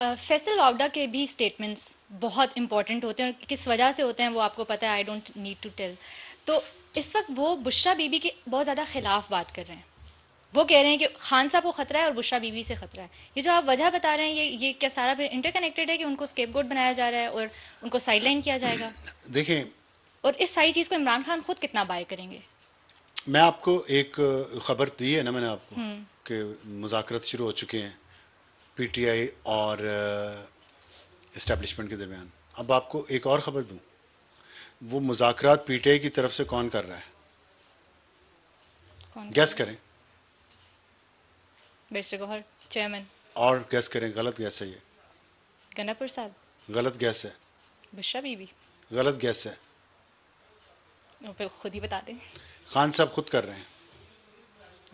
फैसल वावडा के भी स्टेटमेंट्स बहुत इंपॉर्टेंट होते हैं और किस वजह से होते हैं वो आपको पता है, I don't need to tell. तो इस वक्त वो बुशरा बीबी के बहुत ज़्यादा खिलाफ बात कर रहे हैं। वो कह रहे हैं कि खान साहब को खतरा है और बुशरा बीबी से खतरा है। ये जो आप वजह बता रहे हैं, ये क्या सारा फिर इंटरकनेक्टेड है कि उनको स्केपगोट बनाया जा रहा है और उनको साइडलाइन किया जाएगा? देखें, और इस सारी चीज़ को इमरान खान खुद कितना बाय करेंगे? मैं आपको एक खबर दी है ना मैंने आपको कि मुज़ाकरात शुरू हो चुके हैं पीटीआई और इस्टेब्लिशमेंट के दरमियान। अब आपको एक और ख़बर दूं, वो मुज़ाकरात पीटीआई की तरफ से कौन कर रहा है? कौन कर गैस रहा है? करें बैरिस्टर गौहर, चेयरमैन। और गैस करें। गलत गैस है ये, गन्ना प्रसाद। गलत गैस है, बुशरा बीबी। गलत गैस है। वो फिर खुद ही बता दें। खान साहब खुद कर रहे हैं,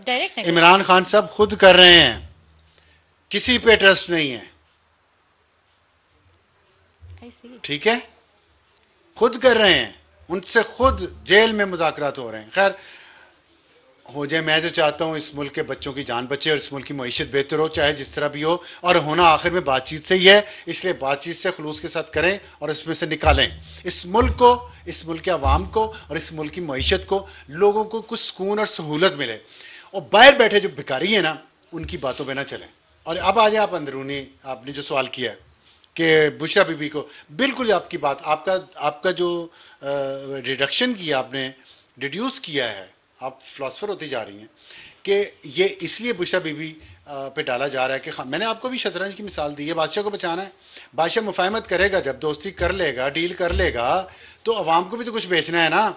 डायरेक्ट इमरान खान नेगोशिएशंस। साहब खुद कर रहे हैं, किसी पे ट्रस्ट नहीं है। आई सी। ठीक है, खुद कर रहे हैं, उनसे खुद जेल में मुज़ाकरात हो रहे हैं। खैर हो जाए, मैं तो चाहता हूँ इस मुल्क के बच्चों की जान बचे और इस मुल्क की मईशत बेहतर हो, चाहे जिस तरह भी हो, और होना आखिर में बातचीत से ही है। इसलिए बातचीत से खलूस के साथ करें और इसमें से निकालें इस मुल्क को, इस मुल्क के अवाम को और इस मुल्क की मईशत को, लोगों को कुछ सुकून और सहूलत मिले। और बाहर बैठे जो भिखारी है ना, उनकी बातों पर ना चलें। और अब आ जाए आप अंदरूनी, आपने जो सवाल किया कि बुशरा बीबी को, बिल्कुल आपकी बात, आपका आपका जो डिडक्शन किया आपने, डिड्यूस किया है, आप फिलासफर होती जा रही हैं कि ये इसलिए बुशरा बीबी पे डाला जा रहा है कि मैंने आपको भी शतरंज की मिसाल दी है, बादशाह को बचाना है। बादशाह मुफाहमत करेगा, जब दोस्ती कर लेगा, डील कर लेगा, तो अवाम को भी तो कुछ बेचना है ना।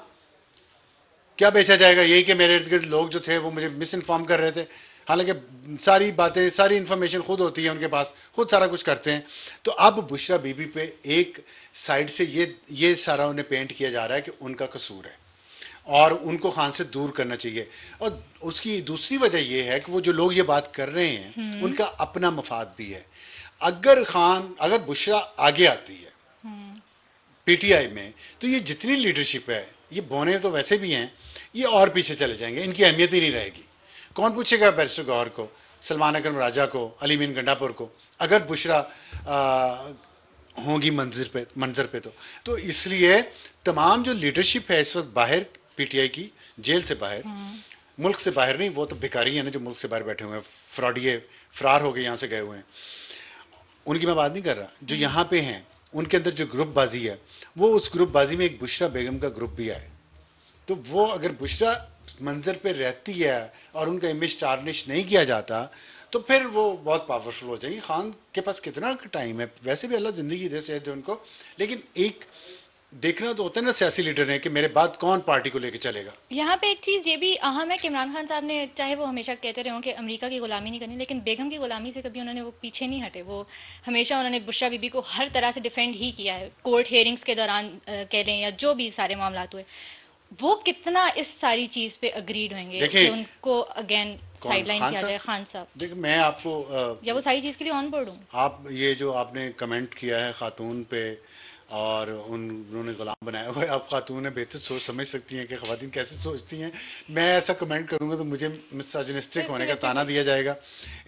क्या बेचा जाएगा? यही कि मेरे इर्द गिर्द लोग जो थे वो मुझे मिस इन्फॉर्म कर रहे थे, हालांकि सारी बातें, सारी इन्फॉर्मेशन खुद होती है उनके पास, खुद सारा कुछ करते हैं। तो अब बुशरा बीबी पे एक साइड से ये सारा उन्हें पेंट किया जा रहा है कि उनका कसूर है और उनको खान से दूर करना चाहिए। और उसकी दूसरी वजह यह है कि वो जो लोग ये बात कर रहे हैं उनका अपना मफाद भी है। अगर बुशरा आगे आती है पीटीआई में, तो ये जितनी लीडरशिप है, ये बोने तो वैसे भी हैं, ये और पीछे चले जाएंगे, इनकी अहमियत ही नहीं रहेगी। कौन पूछेगा बैरिस्टर गौहर को, सलमान अकरम राजा को, अली मीन गंडापुर को, अगर बुशरा होंगी मंजर पे तो इसलिए तमाम जो लीडरशिप है इस वक्त बाहर, पीटीआई की, जेल से बाहर, मुल्क से बाहर नहीं, वो तो भिखारी है ना जो मुल्क से बाहर बैठे हुए हैं, फ्रॉडिये, फरार हो गए, यहाँ से गए हुए हैं, उनकी मैं बात नहीं कर रहा। जो यहाँ पे हैं उनके अंदर जो ग्रुप बाजी है, वो उस ग्रुप बाजी में एक बुशरा बेगम का ग्रुप भी है। तो वो अगर बुशरा मंजर पे रहती है और उनका इमेज टार्निश नहीं किया जाता, तो फिर वो बहुत पावरफुल हो जाएगी। खान के पास कितना टाइम है, वैसे भी अल्लाह ज़िंदगी दे सेहत दे उनको, लेकिन एक देखना तो होता है ना सियासी लीडर ने कि मेरे बाद कौन पार्टी को लेके चलेगा। यहाँ पे एक चीज़ ये भी अहम है कि इमरान खान साहब ने, चाहे वो हमेशा कहते रहे हों कि अमेरिका की गुलामी नहीं करनी, लेकिन बेगम की गुलामी से कभी उन्होंने वो पीछे नहीं हटे। वो हमेशा उन्होंने बुशरा बीबी को हर तरह से डिफेंड ही किया है, कोर्ट हेयरिंग्स के दौरान कह लें या जो भी सारे मामला हुए। वो कितना इस सारी चीज़ पे अग्रीड होंगे कि देखिए, उनको अगेन कौन साइडलाइन खान किया जाए? साहब? खान साहब। देखिए मैं आपको या वो सारी चीज़ के लिए ऑन बोर्ड हूँ? आप ये जो आपने कमेंट किया है खातून पे और उन्होंने गुलाम बनाया हुआ है, आप खातून बेहतर सोच समझ सकती हैं कि ख़वातीन कैसे सोचती हैं। मैं ऐसा कमेंट करूंगा तो मुझे तो मिसोजिनिस्टिक इसमें होने का वैसे ताना भी दिया जाएगा,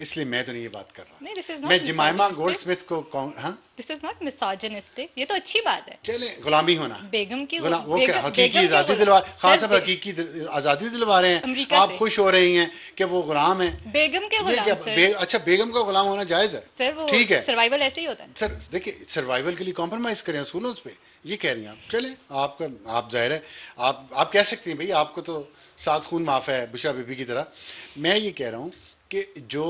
इसलिए मैं तो नहीं ये बात कर नहीं, दिस इज़ रहा। नॉट मैं जिमाइमा गोल्ड मिसोजिनिस्टिक। स्मिथ को हाँ, दिस इज़ नॉट मिसोजिनिस्टिक, ये तो अच्छी बात है। चले गुलामी होना, बेगम की वो क्या हकीकी बेगम के आज़ादी दिलवा, खान सर साहब हकीकी आज़ादी दिलवा रहे हैं, अमेरिका आप से खुश हो रही हैं कि वो गुलाम है। बेगम के ये गुलाम क्या सर। अच्छा, बेगम का गुलाम होना जायज़ है? सर वो ठीक है सर्वाइवल ऐसे ही होता है। सर, देखिए सर्वाइवल के लिए कॉम्प्रोमाइज़ करें असूलों पे, ये कह रही हैं आप। चले आपका, आप जाहिर है आप कह सकती हैं भाई, आपको तो सात खून माफ़ है बुशरा बीबी की तरह। मैं ये कह रहा हूँ कि जो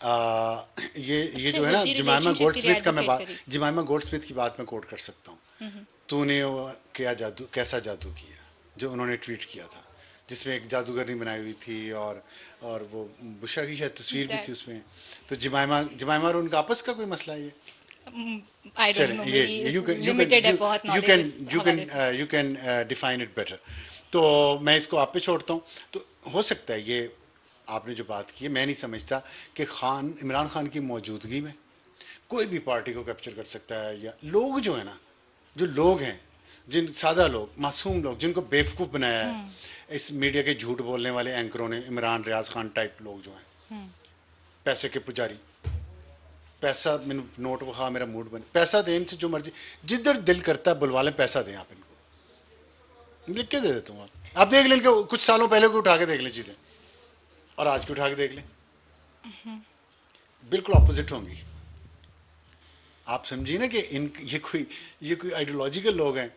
ये अच्छे जो है ना, हेल्दी रिलेशनशिप के लिए एडवोकेट करी। जिमाइमा गोल्ड स्मिथ की बात मैं कोट कर सकता हूँ। तूने वो क्या जादू, कैसा जादू किया, जो उन्होंने ट्वीट किया था, जिसमें एक जादूगरनी बनाई हुई थी और वो बुशरा की शायद तस्वीर भी थी उसमें। तो जिमाइमा और उनका आपस का कोई मसला है ये? आई डोंट चलें, नो, ये may be you can limited है बहुत यू नॉलेज कैन इस यू कैन हवाले से। You can define it better. तो मैं इसको आप पे छोड़ता हूँ। तो हो सकता है ये आपने जो बात की है, मैं नहीं समझता कि इमरान खान की मौजूदगी में कोई भी पार्टी को कैप्चर कर सकता है। या लोग जो है ना, जो लोग हैं, सादा लोग, मासूम लोग, जिनको बेवकूफ़ बनाया है इस मीडिया के झूठ बोलने वाले एंकरों ने, इमरान रियाज खान टाइप लोग जो हैं, पैसे के पुजारी, पैसा मैंने नोट वहा मेरा मूड बने, पैसा दें इनसे जो मर्जी, जिधर दिल करता है बुलवा लें, पैसा दें आप इनको, लिख के दे देता हूँ। आप देख लें इनके कुछ सालों पहले को उठा के देख लें चीज़ें और आज की उठा के देख लें, बिल्कुल ऑपोजिट होंगी। आप समझिए ना कि इन ये कोई आइडियोलॉजिकल लोग हैं,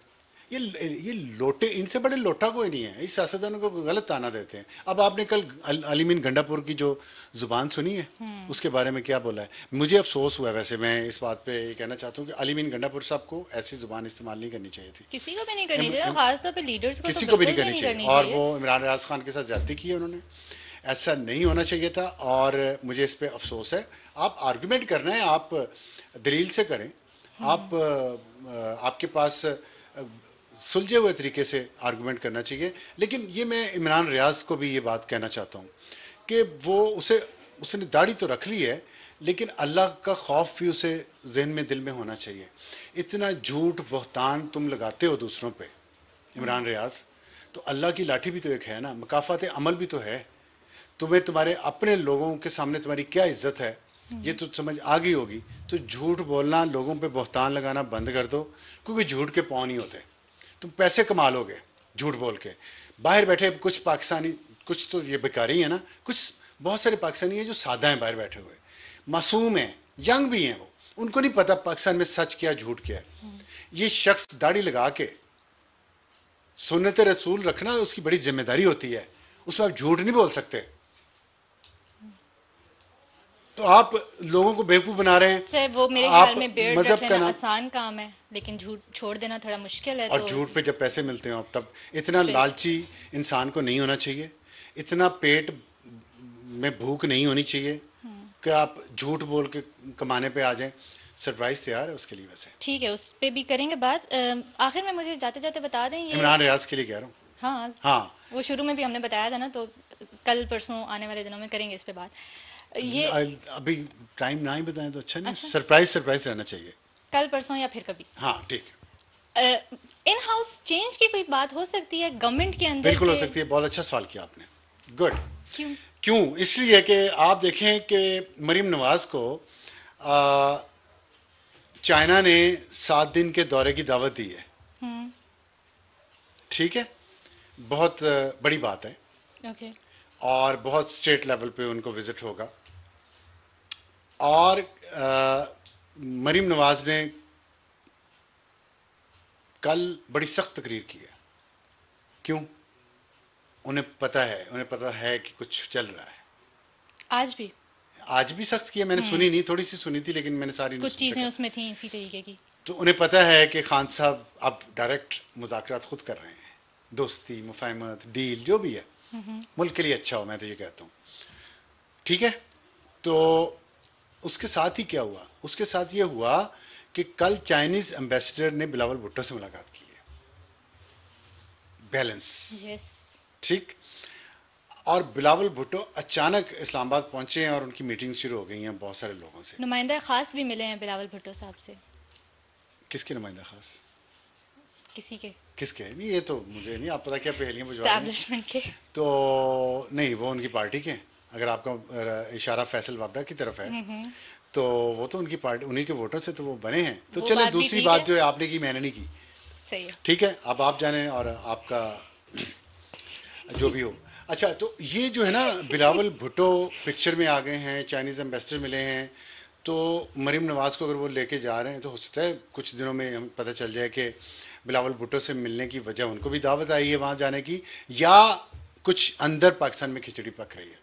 ये लोटे, इनसे बड़े लोटा कोई नहीं है। इस सियासतदानों को गलत ताना देते हैं। अब आपने कल अलीमीन गंडापुर की जो जुबान सुनी है उसके बारे में क्या बोला है, मुझे अफसोस हुआ है। वैसे मैं इस बात पे ये कहना चाहता हूँ कि अलीमीन गंडापुर साहब को ऐसी जुबान इस्तेमाल नहीं करनी चाहिए थी, किसी को भी नहीं करनी चाहिए, खासतौर पे लीडर्स को किसी तो को भी नहीं बिल्कुल करनी चाहिए। और वो इमरान रियाज खान के साथ ज्यादती की है उन्होंने, ऐसा नहीं होना चाहिए था और मुझे इस पर अफसोस है। आप आर्गूमेंट करना है, आप दलील से करें, आप आपके पास सुलझे हुए तरीके से आर्गूमेंट करना चाहिए। लेकिन ये मैं इमरान रियाज को भी ये बात कहना चाहता हूँ कि वो उसने दाढ़ी तो रख ली है, लेकिन अल्लाह का खौफ भी उसे जहन में, दिल में होना चाहिए। इतना झूठ बहतान तुम लगाते हो दूसरों पे इमरान रियाज, तो अल्लाह की लाठी भी तो एक है ना, मकाफात अमल भी तो है। तुम्हें तुम्हारे अपने लोगों के सामने तुम्हारी क्या इज्जत है ये तो समझ आ गई होगी। तो झूठ बोलना, लोगों पे बहतान लगाना बंद कर दो, क्योंकि झूठ के पाँव नहीं होते। तुम पैसे कमा लोगे झूठ बोल के। बाहर बैठे कुछ पाकिस्तानी, कुछ तो ये बेकारी है ना, कुछ बहुत सारे पाकिस्तानी हैं जो सादा हैं, बाहर बैठे हुए मासूम हैं, यंग भी हैं, वो उनको नहीं पता पाकिस्तान में सच क्या झूठ क्या है। ये शख्स दाढ़ी लगा के सुन्नत रसूल रखना उसकी बड़ी जिम्मेदारी होती है, उसमें आप झूठ नहीं बोल सकते। तो आप लोगों को बेवकूफ बना रहे हैं सर। वो मेरे ख्याल में बियर्ड रख लेना आसान काम है, लेकिन झूठ छोड़ देना थोड़ा मुश्किल है। और तो झूठ पे जब पैसे मिलते हो आप, तब इतना लालची इंसान को नहीं होना चाहिए, इतना पेट में भूख नहीं होनी चाहिए कि आप झूठ बोल के कमाने पे आ जाएं। सरप्राइज तैयार है उसके लिए। वैसे ठीक है, उस पे भी करेंगे बात। आखिर में मुझे जाते जाते बता दें, ये इमरान रियाज के लिए कह रहा हूँ। हाँ हाँ, वो शुरू में भी हमने बताया था ना, तो कल परसों आने वाले दिनों में करेंगे इस पे बात। ये अभी टाइम ना ही बताएं तो अच्छा नहीं। सरप्राइज रहना चाहिए, कल परसों या फिर कभी। हाँ ठीक। इन हाउस चेंज की कोई बात हो सकती है गवर्नमेंट के अंदर? बिल्कुल हो सकती है। बहुत अच्छा सवाल किया आपने, गुड। क्यों? क्यों? इसलिए कि आप देखें कि मरीम नवाज को चाइना ने 7 दिन के दौरे की दावत दी है। ठीक है, बहुत बड़ी बात है। ओके। और बहुत स्टेट लेवल पे उनको विजिट होगा। और मरीम नवाज ने कल बड़ी सख्त तकरीर की है। क्यों? उन्हें पता है कि कुछ चल रहा है। आज भी सख्त किया। मैंने सुनी नहीं, थोड़ी सी सुनी थी, लेकिन मैंने सारी कुछ चीजें उसमें थी इसी तरीके की। तो उन्हें पता है कि खान साहब अब डायरेक्ट मुज़ाकरात खुद कर रहे हैं, दोस्ती, मुफाहमत, डील जो भी है, मुल्क के लिए अच्छा हो, मैं तो ये कहता हूँ। ठीक है, तो उसके साथ ही क्या हुआ? उसके साथ ये हुआ कि कल चाइनीज एम्बेसडर ने बिलावल भुट्टो से मुलाकात की है। बैलेंस। ठीक। और बिलावल भुट्टो अचानक इस्लामाबाद पहुंचे हैं और उनकी मीटिंग शुरू हो गई हैं बहुत सारे लोगों से। नुमाइंदा खास भी मिले हैं बिलावल भुट्टो साहब से। किसके नुमाइंदा खास? किसके? नहीं, ये तो मुझे नहीं, आप पता क्या पहेलियां बुझवा रहे हैं। के तो नहीं, वो उनकी पार्टी के। अगर आपका इशारा फैसल वापडा की तरफ है तो वो तो उनकी पार्टी, उन्हीं के वोटर से तो वो बने हैं। तो चले, दूसरी बात जो है आपने की मैंने नहीं की, सही है। ठीक है, अब आप जाने और आपका जो भी हो। अच्छा, तो ये जो है ना, बिलावल भुट्टो पिक्चर में आ गए हैं, चाइनीज़ एम्बेसडर मिले हैं, तो मरीम नवाज़ को अगर वो लेके जा रहे हैं तो हो सकता है कुछ दिनों में हम पता चल जाए कि बिलावल भुट्टो से मिलने की वजह उनको भी दावत आई है वहाँ जाने की, या कुछ अंदर पाकिस्तान में खिचड़ी पक रही है।